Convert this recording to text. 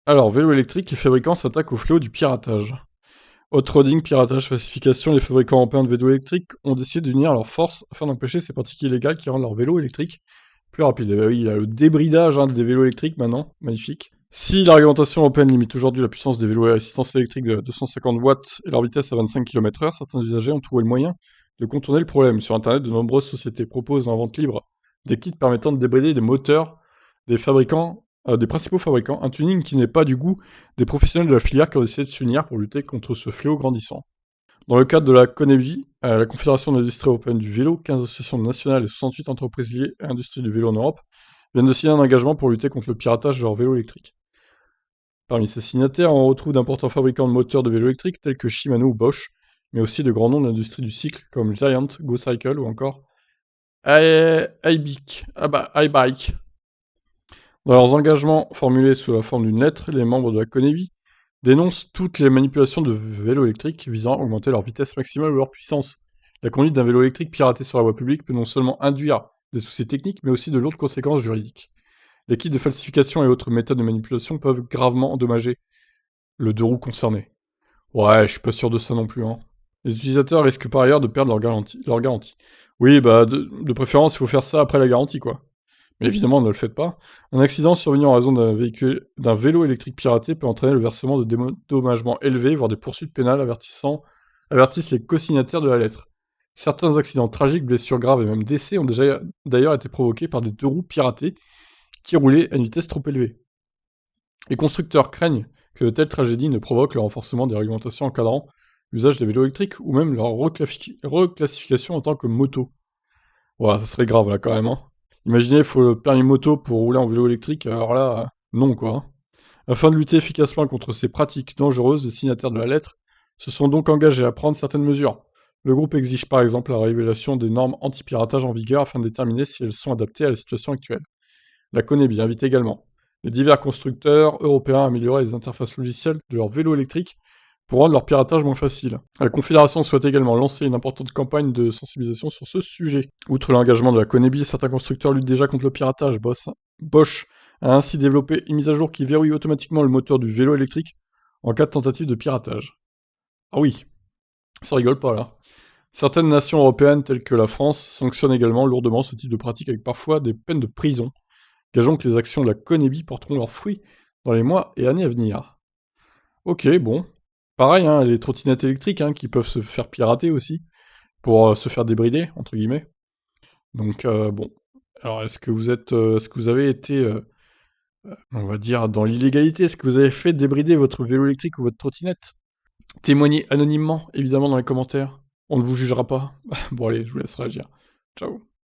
Alors, vélo électrique, les fabricants s'attaquent au fléau du piratage. Hot-rodding, piratage, falsification, les fabricants européens de vélos électriques ont décidé d'unir leurs forces afin d'empêcher ces pratiques illégales qui rendent leurs vélos électriques plus rapides. Et bah oui, il y a le débridage des vélos électriques maintenant, magnifique. Si la réglementation européenne limite aujourd'hui la puissance des vélos à assistance électrique de 250 watts et leur vitesse à 25 km/h, certains usagers ont trouvé le moyen de contourner le problème. Sur Internet, de nombreuses sociétés proposent en vente libre des kits permettant de débrider des moteurs des principaux fabricants, un tuning qui n'est pas du goût des professionnels de la filière qui ont essayé de s'unir pour lutter contre ce fléau grandissant. Dans le cadre de la CONEBI, la Confédération de l'industrie européenne du vélo, 15 associations nationales et 68 entreprises liées à l'industrie du vélo en Europe viennent de signer un engagement pour lutter contre le piratage de leurs vélos électriques. Parmi ces signataires, on retrouve d'importants fabricants de moteurs de vélos électriques tels que Shimano ou Bosch, mais aussi de grands noms de l'industrie du cycle comme Giant, GoCycle ou encore iBike. Dans leurs engagements formulés sous la forme d'une lettre, les membres de la CONEBI dénoncent toutes les manipulations de vélos électriques visant à augmenter leur vitesse maximale ou leur puissance. La conduite d'un vélo électrique piraté sur la voie publique peut non seulement induire des soucis techniques, mais aussi de lourdes conséquences juridiques. Les kits de falsification et autres méthodes de manipulation peuvent gravement endommager le deux roues concerné. Ouais, je suis pas sûr de ça non plus, hein. Les utilisateurs risquent par ailleurs de perdre leur garantie. Oui, bah, de préférence, il faut faire ça après la garantie, quoi. Mais évidemment, ne le faites pas. Un accident survenu en raison d'un vélo électrique piraté peut entraîner le versement de dédommagements élevés, voire des poursuites pénales avertissent les co-signataires de la lettre. Certains accidents tragiques, blessures graves et même décès ont déjà d'ailleurs été provoqués par des deux roues piratées qui roulaient à une vitesse trop élevée. Les constructeurs craignent que de telles tragédies ne provoquent le renforcement des réglementations encadrant l'usage des vélos électriques ou même leur reclassification en tant que moto. Voilà, ça serait grave là quand même, hein. Imaginez, il faut le permis moto pour rouler en vélo électrique, alors là, non quoi, hein. Afin de lutter efficacement contre ces pratiques dangereuses, les signataires de la lettre se sont donc engagés à prendre certaines mesures. Le groupe exige par exemple la révélation des normes anti-piratage en vigueur afin de déterminer si elles sont adaptées à la situation actuelle. La CONEBI invite également les divers constructeurs européens à améliorer les interfaces logicielles de leurs vélos électriques pour rendre leur piratage moins facile. La Confédération souhaite également lancer une importante campagne de sensibilisation sur ce sujet. Outre l'engagement de la CONEBI, certains constructeurs luttent déjà contre le piratage. Bosch a ainsi développé une mise à jour qui verrouille automatiquement le moteur du vélo électrique en cas de tentative de piratage. Ah oui, ça rigole pas là. Certaines nations européennes, telles que la France, sanctionnent également lourdement ce type de pratique avec parfois des peines de prison. Gageons que les actions de la CONEBI porteront leurs fruits dans les mois et années à venir. Ok, bon. Pareil, hein, les trottinettes électriques qui peuvent se faire pirater aussi, pour se faire débrider, entre guillemets. Donc bon. Alors est-ce que vous avez été, on va dire, dans l'illégalité? Est-ce que vous avez fait débrider votre vélo électrique ou votre trottinette? Témoignez anonymement, évidemment, dans les commentaires. On ne vous jugera pas. Bon allez, je vous laisse réagir. Ciao.